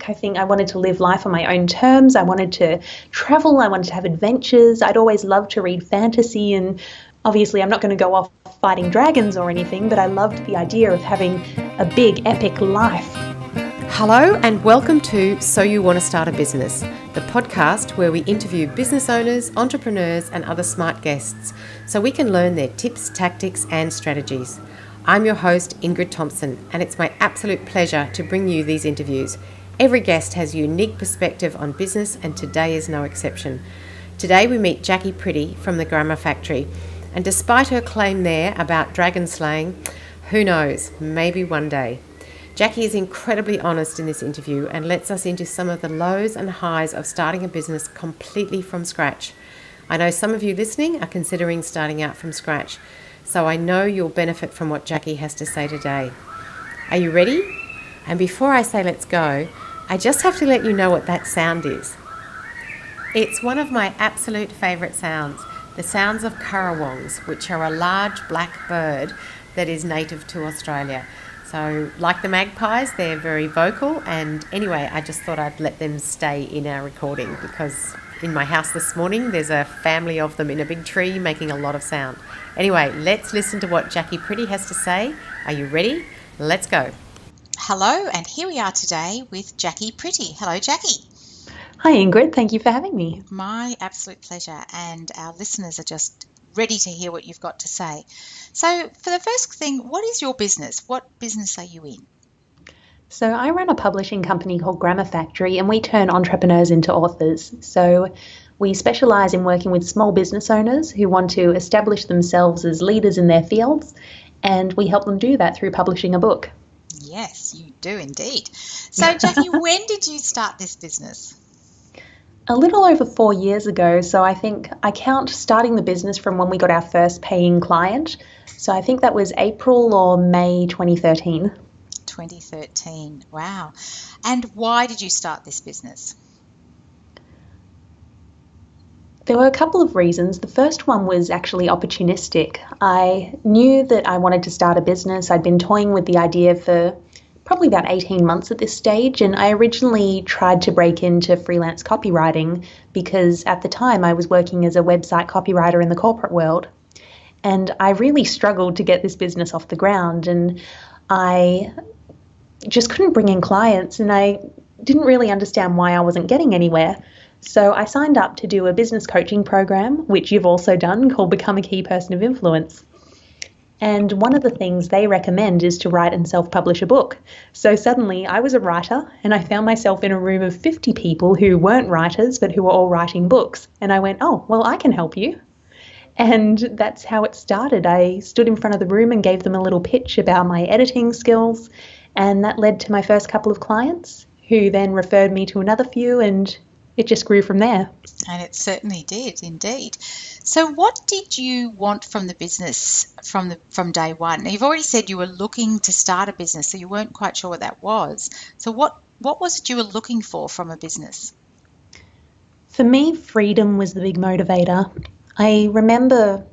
I think I wanted to live life on my own terms. I wanted to travel. I wanted to have adventures. I'd always loved to read fantasy, and obviously I'm not going to go off fighting dragons or anything, but I loved the idea of having a big epic life. Hello and welcome to So You Want to Start a Business, the podcast where we interview business owners, entrepreneurs and other smart guests so we can learn their tips, tactics and strategies. I'm your host Ingrid Thompson, and it's my absolute pleasure to bring you these interviews. Every guest has a unique perspective on business, and today is no exception. Today we meet Jacqui Pretty from the Grammar Factory, and despite her claim there about dragon slaying, who knows, maybe one day. Jacqui is incredibly honest in this interview and lets us into some of the lows and highs of starting a business completely from scratch. I know some of you listening are considering starting out from scratch, so I know you'll benefit from what Jacqui has to say today. Are you ready? And before I say let's go, I just have to let you know what that sound is. It's one of my absolute favourite sounds, the sounds of currawongs, which are a large black bird that is native to Australia. So like the magpies, they're very vocal, and anyway, I just thought I'd let them stay in our recording because in my house this morning, there's a family of them in a big tree making a lot of sound. Anyway, let's listen to what Jacqui Pretty has to say. Are you ready? Let's go. Hello, and here we are today with Jacqui Pretty. Hello, Jacqui. Hi Ingrid, thank you for having me. My absolute pleasure, and our listeners are just ready to hear what you've got to say. So for the first thing, what is your business? What business are you in? So I run a publishing company called Grammar Factory, and we turn entrepreneurs into authors. So we specialise in working with small business owners who want to establish themselves as leaders in their fields, and we help them do that through publishing a book. Yes, you do indeed. So Jacqui, when did you start this business? A little over 4 years ago, so I think I count starting the business from when we got our first paying client. So I think that was April or May 2013. 2013, wow. And why did you start this business? There were a couple of reasons. The first one was actually opportunistic. I knew that I wanted to start a business. I'd been toying with the idea for probably about 18 months at this stage, and I originally tried to break into freelance copywriting because at the time I was working as a website copywriter in the corporate world, and I really struggled to get this business off the ground, and I just couldn't bring in clients, and I didn't really understand why I wasn't getting anywhere. So I signed up to do a business coaching program, which you've also done, called Become a Key Person of Influence. And one of the things they recommend is to write and self-publish a book. So suddenly I was a writer, and I found myself in a room of 50 people who weren't writers, but who were all writing books. And I went, oh, well, I can help you. And that's how it started. I stood in front of the room and gave them a little pitch about my editing skills. And that led to my first couple of clients, who then referred me to another few, and it just grew from there. And it certainly did, indeed. So what did you want from the business from day one? Now, you've already said you were looking to start a business, so you weren't quite sure what that was. So what was it you were looking for from a business? For me, freedom was the big motivator. I remember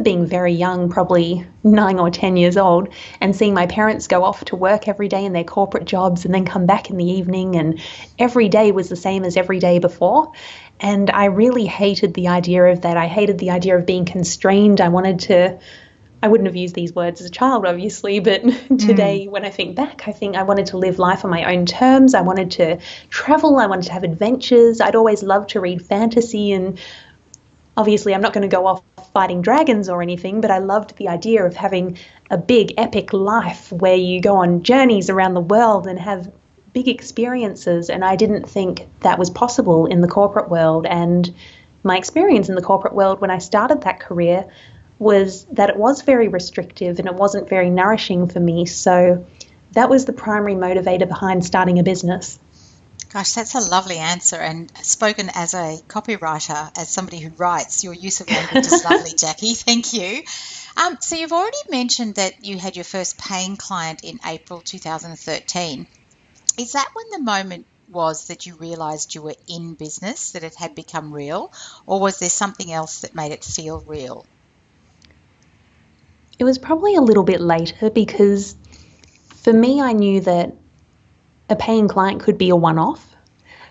being very young, probably 9 or 10 years old, and seeing my parents go off to work every day in their corporate jobs and then come back in the evening, and every day was the same as every day before. And I really hated the idea of that. I hated the idea of being constrained. I wouldn't have used these words as a child, obviously, but today when I think back, I think I wanted to live life on my own terms. I wanted to travel. I wanted to have adventures. I'd always loved to read fantasy, and obviously I'm not going to go off fighting dragons or anything, but I loved the idea of having a big epic life where you go on journeys around the world and have big experiences, and I didn't think that was possible in the corporate world. And my experience in the corporate world when I started that career was that it was very restrictive and it wasn't very nourishing for me. So that was the primary motivator behind starting a business. Gosh, that's a lovely answer, and spoken as a copywriter, as somebody who writes, your use of language is lovely, Jacqui. Thank you. So you've already mentioned that you had your first paying client in April 2013. Is that when the moment was that you realised you were in business, that it had become real, or was there something else that made it feel real? It was probably a little bit later, because for me, I knew that a paying client could be a one-off.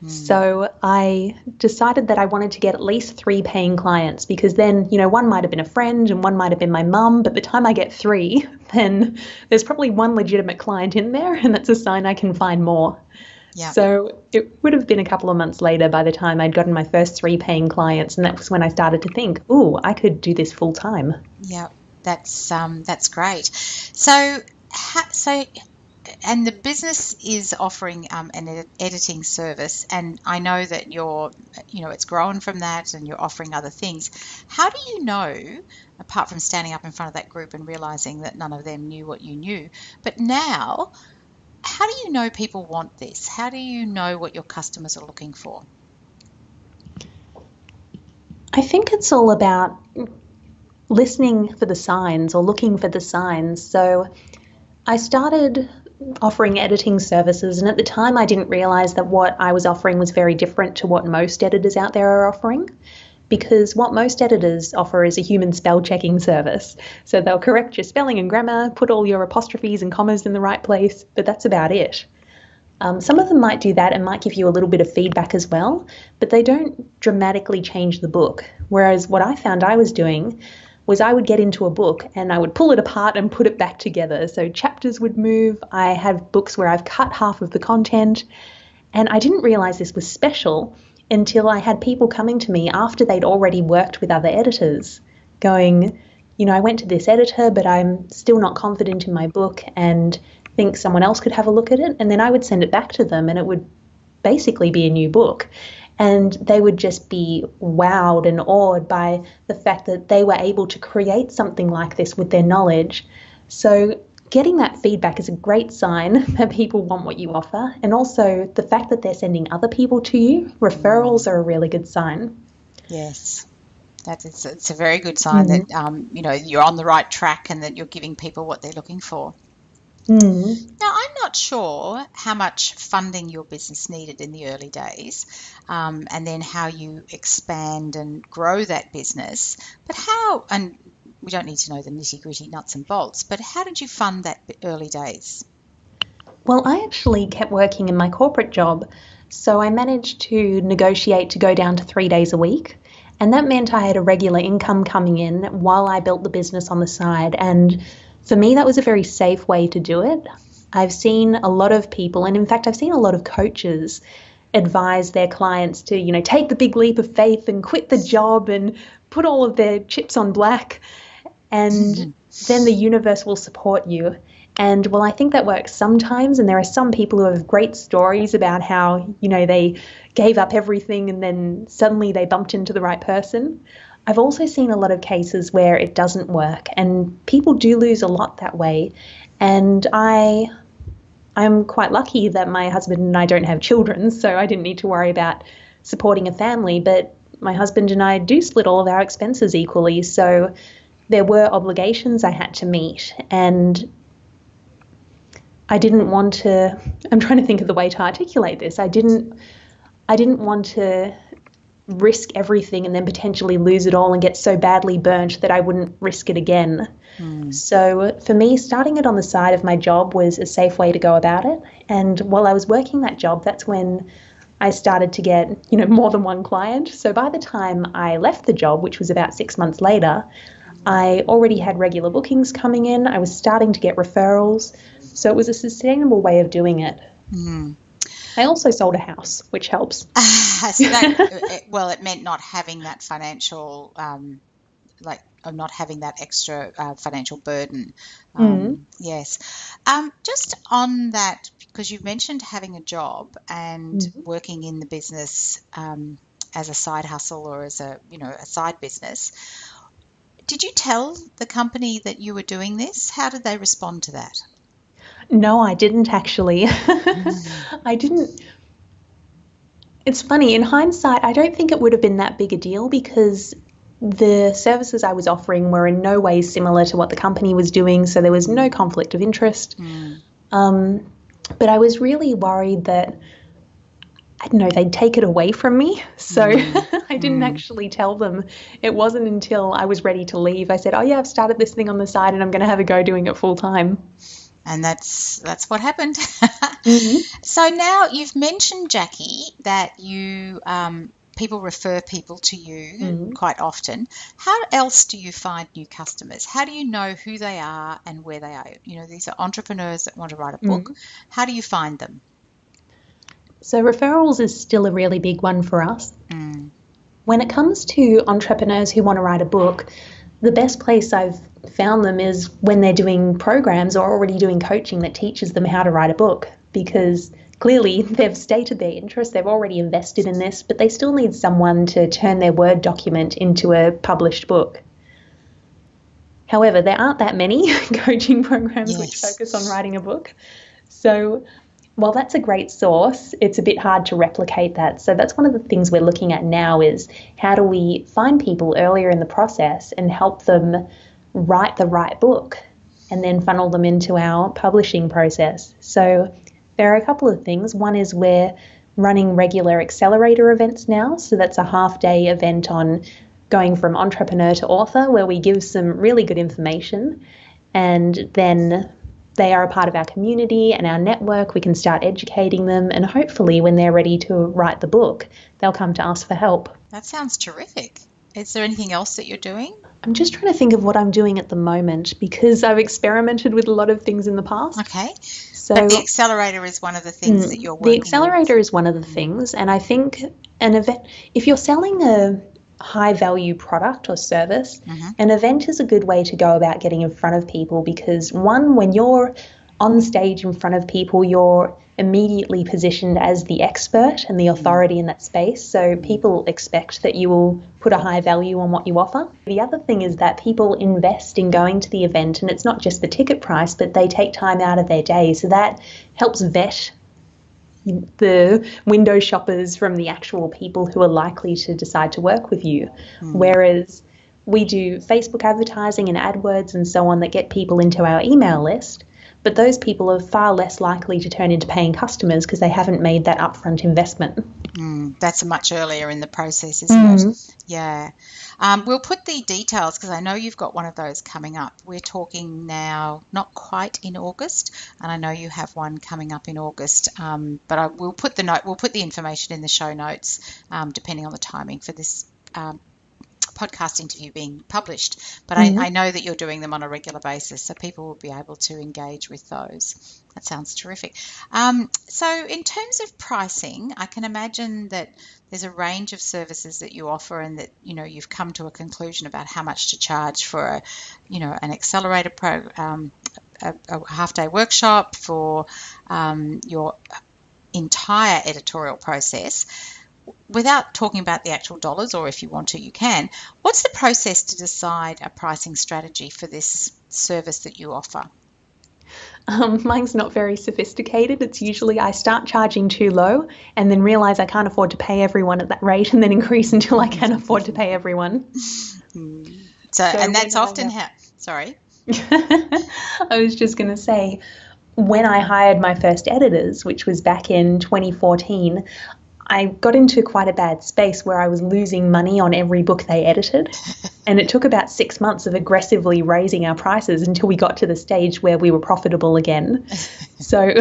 So I decided that I wanted to get at least 3 paying clients, because then, one might have been a friend and one might have been my mum, but by the time I get 3, then there's probably one legitimate client in there, and that's a sign I can find more. Yeah. So it would have been a couple of months later by the time I'd gotten my first 3 paying clients, and that was when I started to think, ooh, I could do this full time. Yeah, that's great. So and the business is offering an editing service, and I know that it's grown from that, and you're offering other things. How do you know, apart from standing up in front of that group and realizing that none of them knew what you knew, but now, how do you know people want this? How do you know what your customers are looking for? I think it's all about listening for the signs or looking for the signs. So I started offering editing services, and at the time I didn't realize that what I was offering was very different to what most editors out there are offering, because what most editors offer is a human spell checking service. So they'll correct your spelling and grammar, put all your apostrophes and commas in the right place, but that's about it. Some of them might do that and might give you a little bit of feedback as well, but they don't dramatically change the book. Whereas what I found I was doing was I would get into a book and I would pull it apart and put it back together. So chapters would move. I have books where I've cut half of the content, and I didn't realize this was special until I had people coming to me after they'd already worked with other editors going, I went to this editor, but I'm still not confident in my book and think someone else could have a look at it. And then I would send it back to them, and it would basically be a new book. And they would just be wowed and awed by the fact that they were able to create something like this with their knowledge. So getting that feedback is a great sign that people want what you offer. And also the fact that they're sending other people to you, referrals are a really good sign. Yes. It's a very good sign that, you're on the right track and that you're giving people what they're looking for. Now, I'm not sure how much funding your business needed in the early days, and then how you expand and grow that business. But and we don't need to know the nitty-gritty nuts and bolts, but how did you fund that early days? Well, I actually kept working in my corporate job, so I managed to negotiate to go down to 3 days a week. And that meant I had a regular income coming in while I built the business on the side. And for me, that was a very safe way to do it. I've seen a lot of people, and in fact, I've seen a lot of coaches advise their clients to, take the big leap of faith and quit the job and put all of their chips on black, and then the universe will support you. And well, I think that works sometimes, and there are some people who have great stories about how, they gave up everything and then suddenly they bumped into the right person. I've also seen a lot of cases where it doesn't work, and people do lose a lot that way. And I'm quite lucky that my husband and I don't have children, so I didn't need to worry about supporting a family. But my husband and I do split all of our expenses equally, so there were obligations I had to meet, and I didn't want to, I'm trying to think of the way to articulate this. I didn't want to risk everything and then potentially lose it all and get so badly burnt that I wouldn't risk it again. So for me, starting it on the side of my job was a safe way to go about it. And while I was working that job, that's when I started to get, more than one client. So by the time I left the job, which was about 6 months later, I already had regular bookings coming in. I was starting to get referrals. So it was a sustainable way of doing it. I also sold a house, which helps. So it meant not having that financial, not having that extra financial burden. Yes. Just on that, because you've mentioned having a job and working in the business as a side hustle or as a side business. Did you tell the company that you were doing this? How did they respond to that? No, I didn't actually. I didn't. It's funny, in hindsight, I don't think it would have been that big a deal because the services I was offering were in no way similar to what the company was doing, so there was no conflict of interest. But I was really worried that, I don't know, they'd take it away from me. So I didn't actually tell them. It wasn't until I was ready to leave. I said, oh yeah, I've started this thing on the side and I'm going to have a go doing it full time. And that's what happened. Mm-hmm. So now you've mentioned, Jacqui, that you people refer people to you quite often. How else do you find new customers? How do you know who they are and where they are? You know, these are entrepreneurs that want to write a book. How do you find them? So referrals is still a really big one for us. Mm. When it comes to entrepreneurs who want to write a book, the best place I've found them is when they're doing programs or already doing coaching that teaches them how to write a book, because clearly they've stated their interest, they've already invested in this, but they still need someone to turn their Word document into a published book. However, there aren't that many coaching programs which focus on writing a book. So while that's a great source, it's a bit hard to replicate that. So that's one of the things we're looking at now is how do we find people earlier in the process and help them write the right book and then funnel them into our publishing process. So there are a couple of things. One is we're running regular accelerator events now. So that's a half-day event on going from entrepreneur to author where we give some really good information, and then they are a part of our community and our network. We can start educating them, and hopefully when they're ready to write the book, they'll come to us for help. That sounds terrific. Is there anything else that you're doing? I'm just trying to think of what I'm doing at the moment because I've experimented with a lot of things in the past. Okay. So but the accelerator is one of the things that you're working The accelerator is one of the things, and I think an event, if you're selling a high value product or service, an event is a good way to go about getting in front of people because one, when you're on stage in front of people, you're immediately positioned as the expert and the authority in that space. So people expect that you will put a high value on what you offer. The other thing is that people invest in going to the event, and it's not just the ticket price, but they take time out of their day. So that helps vet the window shoppers from the actual people who are likely to decide to work with you. Whereas we do Facebook advertising and AdWords and so on that get people into our email list, but those people are far less likely to turn into paying customers because they haven't made that upfront investment. That's much earlier in the process, isn't it? Yeah. We'll put the details because I know you've got one of those coming up. We're talking now not quite in August, and I know you have one coming up in August. But we'll put the information in the show notes, depending on the timing for this podcast interview being published. But I know that you're doing them on a regular basis, so people will be able to engage with those. That sounds terrific. So in terms of pricing, I can imagine that there's a range of services that you offer, and that you've come to a conclusion about how much to charge for an accelerator program, a half-day workshop, for your entire editorial process. Without talking about the actual dollars, or if you want to, you can. What's the process to decide a pricing strategy for this service that you offer? Mine's not very sophisticated. It's usually I start charging too low and then realize I can't afford to pay everyone at that rate, and then increase until I can afford to pay everyone. And that's often how... Sorry. I was just going to say, when I hired my first editors, which was back in 2014, I got into quite a bad space where I was losing money on every book they edited. And it took about 6 months of aggressively raising our prices until we got to the stage where we were profitable again. So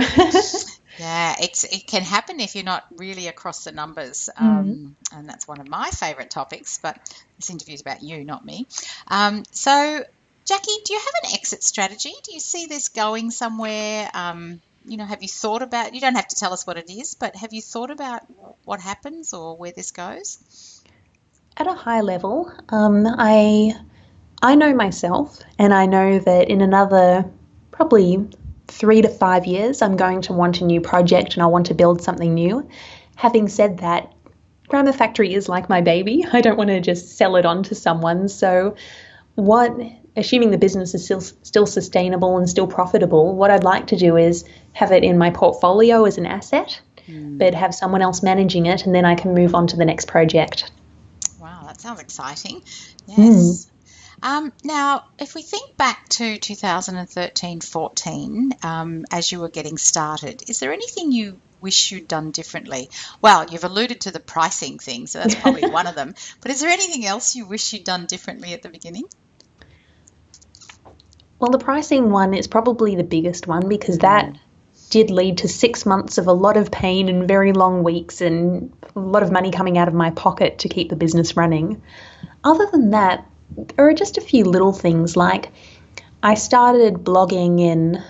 yeah, it can happen if you're not really across the numbers. And that's one of my favourite topics, but this interview is about you, not me. So, Jacqui, do you have an exit strategy? Do you see this going somewhere? Have you thought about, you don't have to tell us what it is, but have you thought about what happens or where this goes? At a high level, I know myself, and I know that in another probably 3 to 5 years, I'm going to want a new project and I want to build something new. Having said that, Grammar Factory is like my baby. I don't want to just sell it on to someone. So assuming the business is still sustainable and still profitable, what I'd like to do is have it in my portfolio as an asset, but have someone else managing it, and then I can move on to the next project. Wow, that sounds exciting. Yes. Now, if we think back to 2013-14, as you were getting started, is there anything you wish you'd done differently? Well, you've alluded to the pricing thing, so that's probably one of them. But is there anything else you wish you'd done differently at the beginning? Well, the pricing one is probably the biggest one because that did lead to 6 months of a lot of pain and very long weeks and a lot of money coming out of my pocket to keep the business running. Other than that, there are just a few little things, like I started blogging in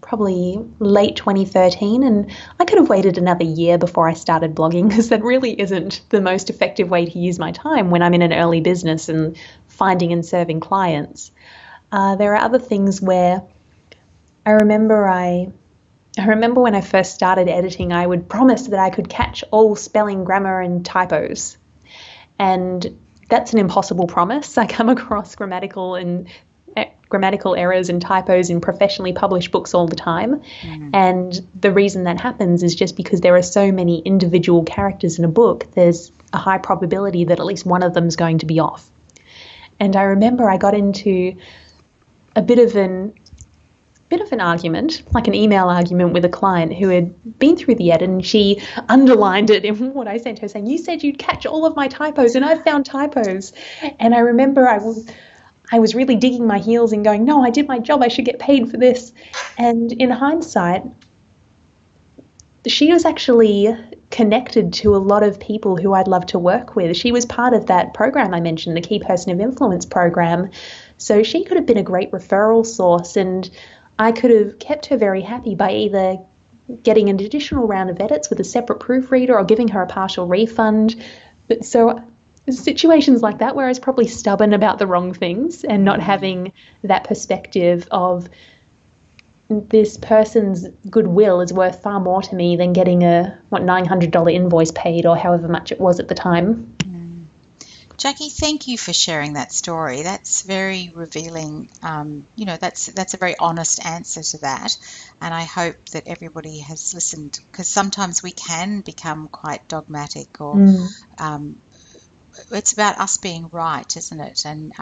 probably late 2013, and I could have waited another year before I started blogging because that really isn't the most effective way to use my time when I'm in an early business and finding and serving clients. There are other things where I remember when I first started editing, I would promise that I could catch all spelling, grammar, and typos. And that's an impossible promise. I come across grammatical errors and typos in professionally published books all the time. And the reason that happens is just because there are so many individual characters in a book, there's a high probability that at least one of them is going to be off. And I remember I got into a bit of an argument, like an email argument with a client who had been through the edit, and she underlined it in what I sent her, saying, "You said you'd catch all of my typos, and I've found typos." And I remember I was really digging my heels and going, "No, I did my job. I should get paid for this." And in hindsight, she was actually connected to a lot of people who I'd love to work with. She was part of that program I mentioned, the Key Person of Influence program. So she could have been a great referral source, and I could have kept her very happy by either getting an additional round of edits with a separate proofreader or giving her a partial refund. But so situations like that where I was probably stubborn about the wrong things and not having that perspective of this person's goodwill is worth far more to me than getting a $900 invoice paid or however much it was at the time. Jacqui, thank you for sharing that story. That's very revealing. That's a very honest answer to that. And I hope that everybody has listened, because sometimes we can become quite dogmatic, or it's about us being right, isn't it? And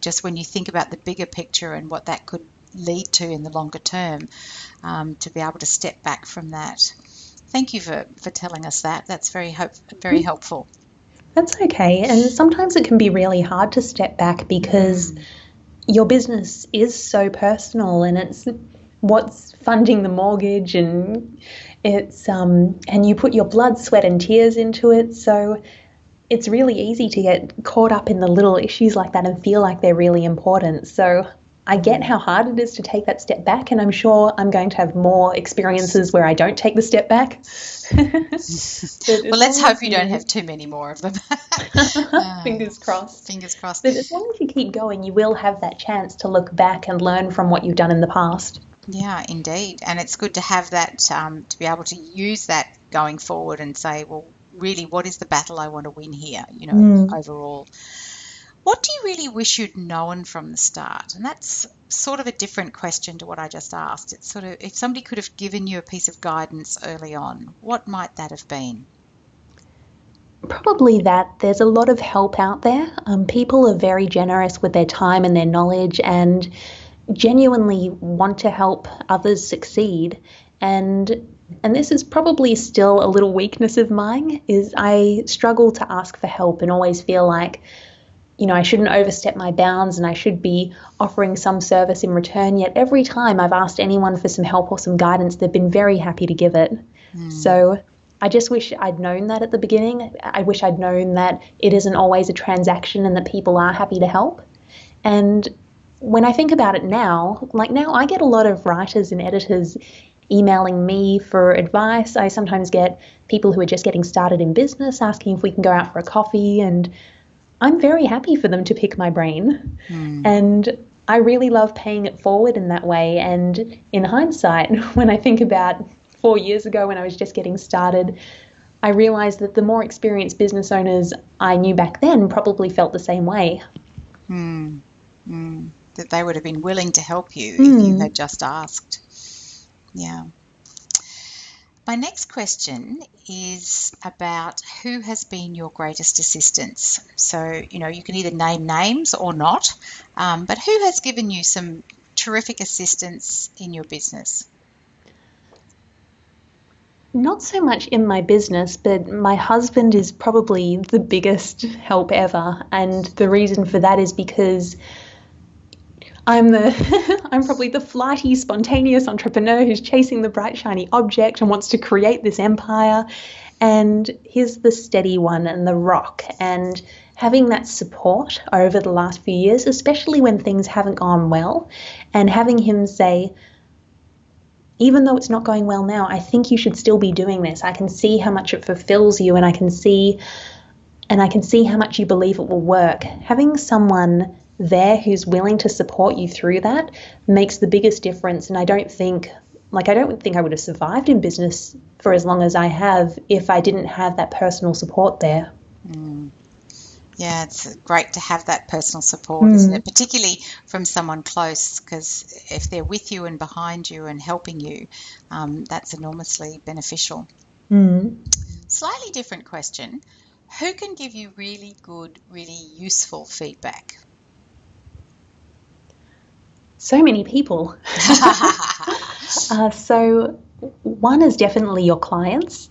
just when you think about the bigger picture and what that could lead to in the longer term, to be able to step back from that. Thank you for telling us that. That's very helpful. That's okay. And sometimes it can be really hard to step back because your business is so personal, and it's what's funding the mortgage, and it's and you put your blood, sweat and tears into it. So it's really easy to get caught up in the little issues like that and feel like they're really important. So I get how hard it is to take that step back, and I'm sure I'm going to have more experiences where I don't take the step back. Well, let's hope you don't have too many more of them. Fingers crossed. Fingers crossed. But as long as you keep going, you will have that chance to look back and learn from what you've done in the past. Yeah, indeed. And it's good to have that, to be able to use that going forward and say, well, really, what is the battle I want to win here, overall? What do you really wish you'd known from the start? And that's sort of a different question to what I just asked. It's sort of, if somebody could have given you a piece of guidance early on, what might that have been? Probably that there's a lot of help out there. People are very generous with their time and their knowledge and genuinely want to help others succeed. And this is probably still a little weakness of mine, is I struggle to ask for help and always feel like, I shouldn't overstep my bounds and I should be offering some service in return. Yet every time I've asked anyone for some help or some guidance, they've been very happy to give it. So I just wish I'd known that at the beginning. I wish I'd known that it isn't always a transaction and that people are happy to help. And when I think about it now, now I get a lot of writers and editors emailing me for advice. I sometimes get people who are just getting started in business asking if we can go out for a coffee, and I'm very happy for them to pick my brain. And I really love paying it forward in that way. And in hindsight, when I think about 4 years ago when I was just getting started, I realized that the more experienced business owners I knew back then probably felt the same way. That they would have been willing to help you if you had just asked. Yeah. My next question is about who has been your greatest assistance. So, you can either name names or not, but who has given you some terrific assistance in your business? Not so much in my business, but my husband is probably the biggest help ever. And the reason for that is because I'm probably the flighty, spontaneous entrepreneur who's chasing the bright, shiny object and wants to create this empire. And he's the steady one and the rock. And having that support over the last few years, especially when things haven't gone well, and having him say, even though it's not going well now, I think you should still be doing this. I can see how much it fulfills you, and I can see how much you believe it will work. Having someone there who's willing to support you through that makes the biggest difference. And I don't think I would have survived in business for as long as I have if I didn't have that personal support there. Yeah, it's great to have that personal support, isn't it? Particularly from someone close, because if they're with you and behind you and helping you, that's enormously beneficial. Slightly different question. Who can give you really good, really useful feedback? So many people. So one is definitely your clients.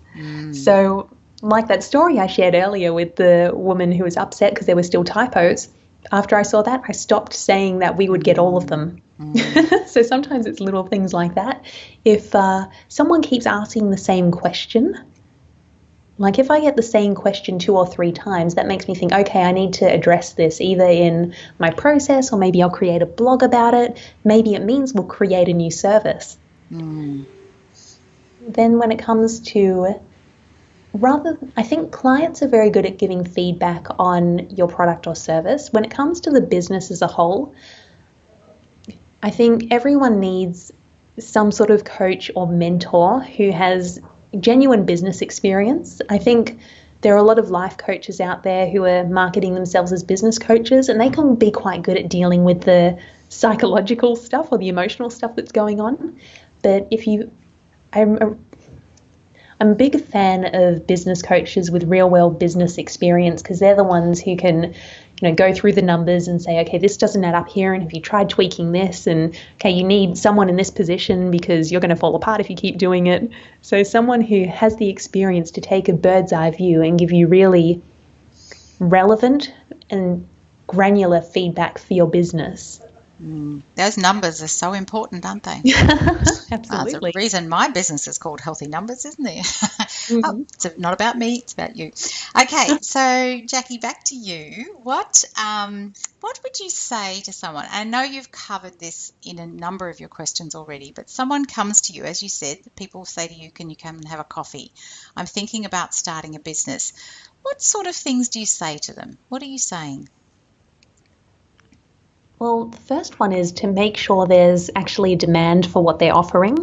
So like that story I shared earlier with the woman who was upset because there were still typos, after I saw that, I stopped saying that we would get all of them. So sometimes it's little things like that. If someone keeps asking the same question, like if I get the same question 2 or 3 times, that makes me think, okay, I need to address this either in my process, or maybe I'll create a blog about it. Maybe it means we'll create a new service. Then when it comes to I think clients are very good at giving feedback on your product or service. When it comes to the business as a whole, I think everyone needs some sort of coach or mentor who has genuine business experience. I think there are a lot of life coaches out there who are marketing themselves as business coaches, and they can be quite good at dealing with the psychological stuff or the emotional stuff that's going on. But I'm a big fan of business coaches with real-world business experience, because they're the ones who can, go through the numbers and say, okay, this doesn't add up here, and have you tried tweaking this? And okay, you need someone in this position because you're going to fall apart if you keep doing it. So someone who has the experience to take a bird's eye view and give you really relevant and granular feedback for your business. Those numbers are so important, aren't they? Absolutely. There's a reason my business is called Healthy Numbers, isn't there? It's not about me, it's about you. Okay, so Jacqui, back to you. What would you say to someone? I know you've covered this in a number of your questions already, but someone comes to you, as you said, people say to you, can you come and have a coffee? I'm thinking about starting a business. What sort of things do you say to them? What are you saying? Well, the first one is to make sure there's actually a demand for what they're offering.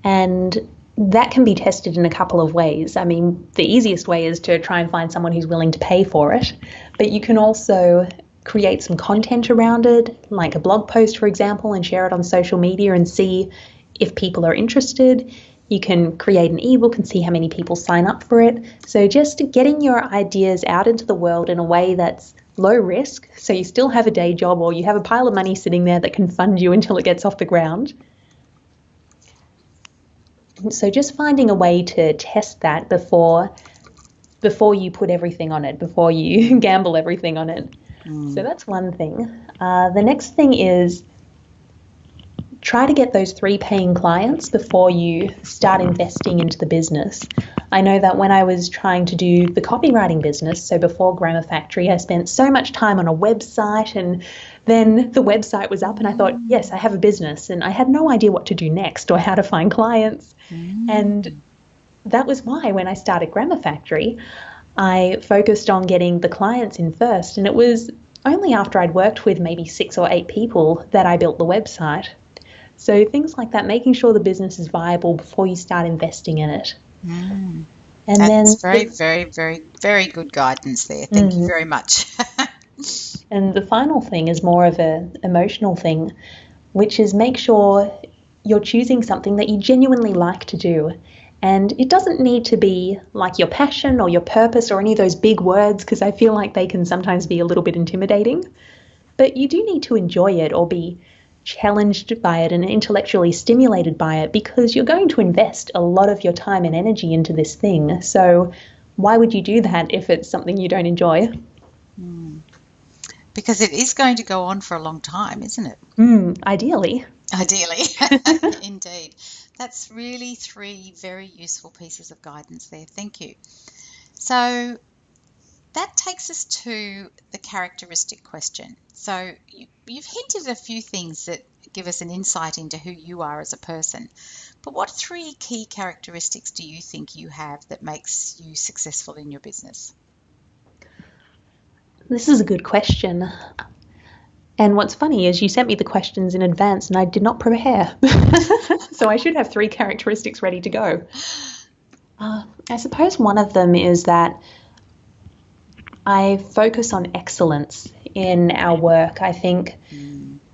And that can be tested in a couple of ways. I mean, the easiest way is to try and find someone who's willing to pay for it. But you can also create some content around it, like a blog post, for example, and share it on social media and see if people are interested. You can create an ebook and see how many people sign up for it. So just getting your ideas out into the world in a way that's low risk, so you still have a day job or you have a pile of money sitting there that can fund you until it gets off the ground. So just finding a way to test that before you put everything on it, before you gamble everything on it. So that's one thing. The next thing is try to get those 3 paying clients before you start investing into the business. I know that when I was trying to do the copywriting business, so before Grammar Factory, I spent so much time on a website, and then the website was up and I thought, yes, I have a business, and I had no idea what to do next or how to find clients. And that was why when I started Grammar Factory, I focused on getting the clients in first, and it was only after I'd worked with maybe 6 or 8 people that I built the website. So things like that, making sure the business is viable before you start investing in it. And that's very, very, very, very good guidance there. Thank you very much. And the final thing is more of an emotional thing, which is make sure you're choosing something that you genuinely like to do. And it doesn't need to be like your passion or your purpose or any of those big words, because I feel like they can sometimes be a little bit intimidating. But you do need to enjoy it or be challenged by it and intellectually stimulated by it, because you're going to invest a lot of your time and energy into this thing. So why would you do that if it's something you don't enjoy? because it is going to go on for a long time, isn't it? Ideally. Ideally. Indeed. That's really 3 very useful pieces of guidance there. Thank you. So that takes us to the characteristic question. So you've hinted at a few things that give us an insight into who you are as a person. But what 3 key characteristics do you think you have that makes you successful in your business? This is a good question. And what's funny is you sent me the questions in advance and I did not prepare. So I should have 3 characteristics ready to go. I suppose one of them is that I focus on excellence in our work. I think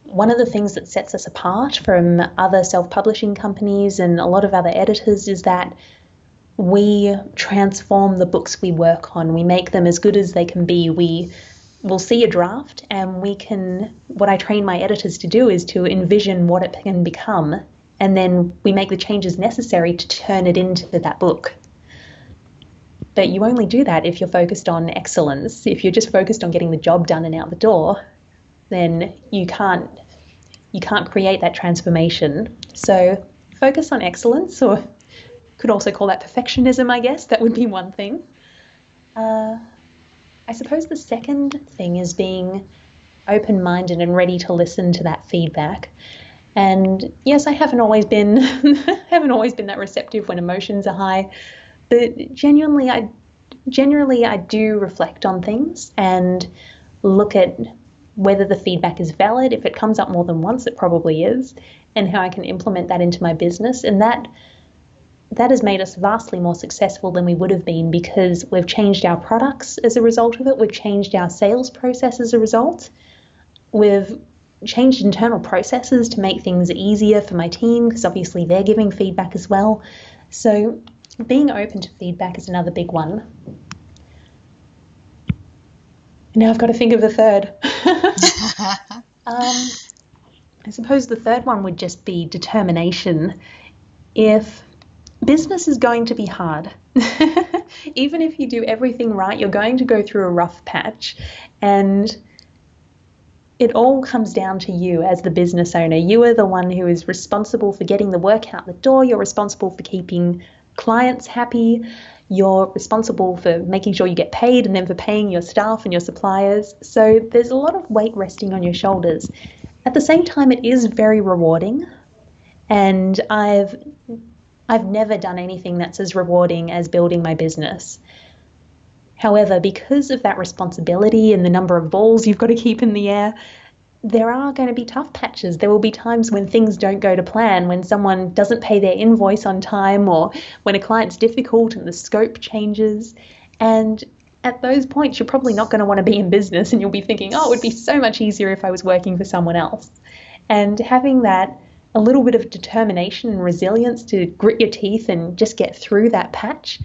one of the things that sets us apart from other self-publishing companies and a lot of other editors is that we transform the books we work on. We make them as good as they can be. We'll see a draft and what I train my editors to do is to envision what it can become, and then we make the changes necessary to turn it into that book. But you only do that if you're focused on excellence. If you're just focused on getting the job done and out the door, then you can't create that transformation. So focus on excellence, or could also call that perfectionism, I guess. That would be one thing. I suppose the second thing is being open-minded and ready to listen to that feedback. And yes, I haven't always been that receptive when emotions are high, but generally I do reflect on things and look at whether the feedback is valid. If it comes up more than once, it probably is, and how I can implement that into my business. And that has made us vastly more successful than we would have been, because we've changed our products as a result of it. We've changed our sales process as a result. We've changed internal processes to make things easier for my team, because obviously they're giving feedback as well. So being open to feedback is another big one. Now I've got to think of the third. I suppose the third one would just be determination. If business is going to be hard, even if you do everything right, you're going to go through a rough patch, and it all comes down to you as the business owner. You are the one who is responsible for getting the work out the door. You're responsible for keeping clients happy. You're responsible for making sure you get paid, and then for paying your staff and your suppliers. So there's a lot of weight resting on your shoulders. At the same time, it is very rewarding, and I've never done anything that's as rewarding as building my business. However, because of that responsibility and the number of balls you've got to keep in the air, there are going to be tough patches. There will be times when things don't go to plan, when someone doesn't pay their invoice on time, or when a client's difficult and the scope changes. And at those points, you're probably not going to want to be in business, and you'll be thinking, oh, it would be so much easier if I was working for someone else. And having that a little bit of determination and resilience to grit your teeth and just get through that patch,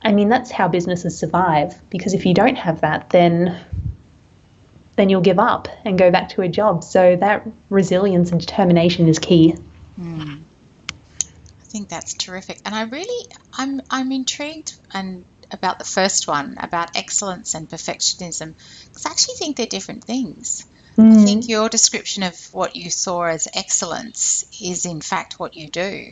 I mean, that's how businesses survive. Because if you don't have that, then you'll give up and go back to a job. So that resilience and determination is key. I think that's terrific. And I'm intrigued about the first one, about excellence and perfectionism, because I actually think they're different things. I think your description of what you saw as excellence is in fact what you do.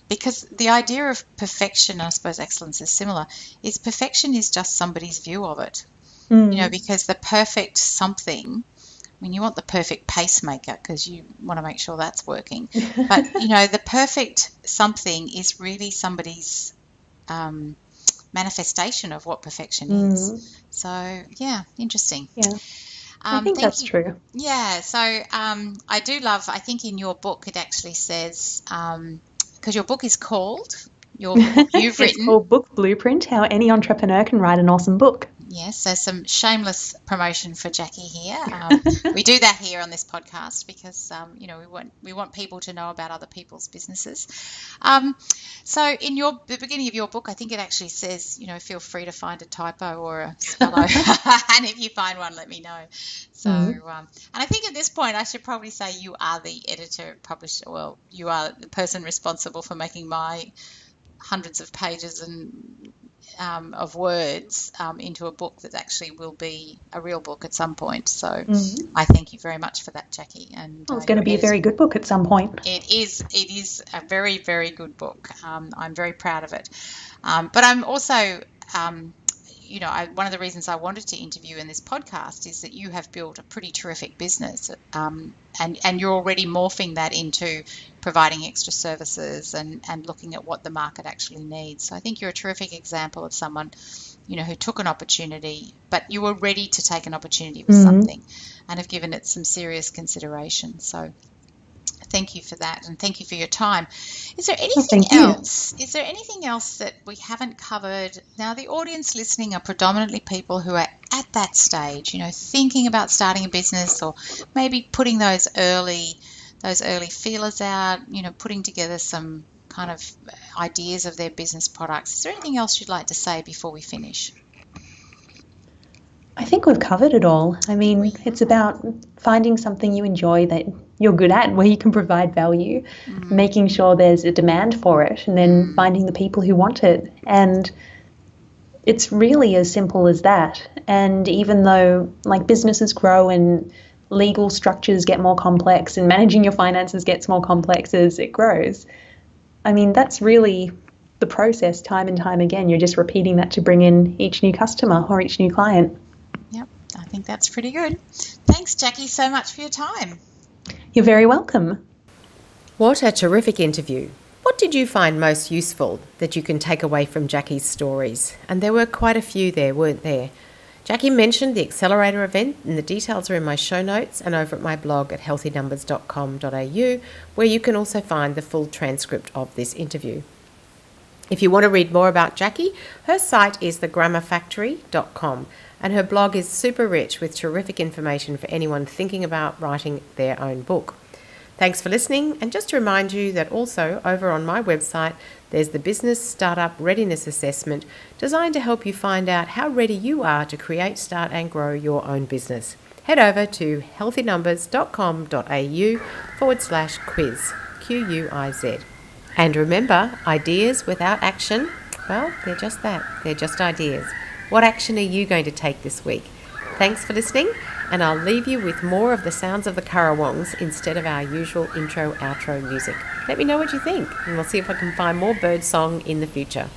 Because the idea of perfection, I suppose excellence is similar, is perfection is just somebody's view of it. Because the perfect something, I mean, you want the perfect pacemaker because you want to make sure that's working. But, the perfect something is really somebody's manifestation of what perfection is. So, yeah, interesting. Yeah. I think that's true. Yeah. So I think in your book it actually says, because your book is called, you've written. It's called Book Blueprint, How Any Entrepreneur Can Write an Awesome Book. Yes, so some shameless promotion for Jacqui here. We do that here on this podcast because we want people to know about other people's businesses. So in the beginning of your book, I think it actually says, feel free to find a typo or a spello, and if you find one, let me know. So, and I think at this point, I should probably say you are the editor, publisher. Well, you are the person responsible for making my hundreds of pages and of words into a book that actually will be a real book at some point. So I thank you very much for that, Jacqui. And Well, it's going to be a very good book at some point. It is a very, very good book. I'm very proud of it. But I'm also, one of the reasons I wanted to interview in this podcast is that you have built a pretty terrific business, and you're already morphing that into providing extra services and looking at what the market actually needs. So I think you're a terrific example of someone, who took an opportunity, but you were ready to take an opportunity with something and have given it some serious consideration. So thank you for that, and thank you for your time. Is there anything else? Is there anything else that we haven't covered? Now, the audience listening are predominantly people who are at that stage, thinking about starting a business, or maybe putting those early feelers out, putting together some kind of ideas of their business products. Is there anything else you'd like to say before we finish? I think we've covered it all. I mean, it's about finding something you enjoy that you're good at, where you can provide value, making sure there's a demand for it, and then finding the people who want it. And it's really as simple as that. And even though businesses grow and legal structures get more complex and managing your finances gets more complex as it grows, I mean, that's really the process time and time again. You're just repeating that to bring in each new customer or each new client. Yep, I think that's pretty good. Thanks, Jacqui, so much for your time. You're very welcome. What a terrific interview. What did you find most useful that you can take away from Jacqui's stories? And there were quite a few there, weren't there? Jacqui mentioned the Accelerator event, and the details are in my show notes and over at my blog at healthynumbers.com.au, where you can also find the full transcript of this interview. If you want to read more about Jacqui, her site is thegrammarfactory.com, and her blog is super rich with terrific information for anyone thinking about writing their own book. Thanks for listening, and just to remind you that also over on my website there's the Business Startup Readiness Assessment designed to help you find out how ready you are to create, start and grow your own business. Head over to healthynumbers.com.au/quiz, Quiz. And remember, ideas without action, well, they're just that. They're just ideas. What action are you going to take this week? Thanks for listening, and I'll leave you with more of the sounds of the currawongs instead of our usual intro-outro music. Let me know what you think, and we'll see if I can find more bird song in the future.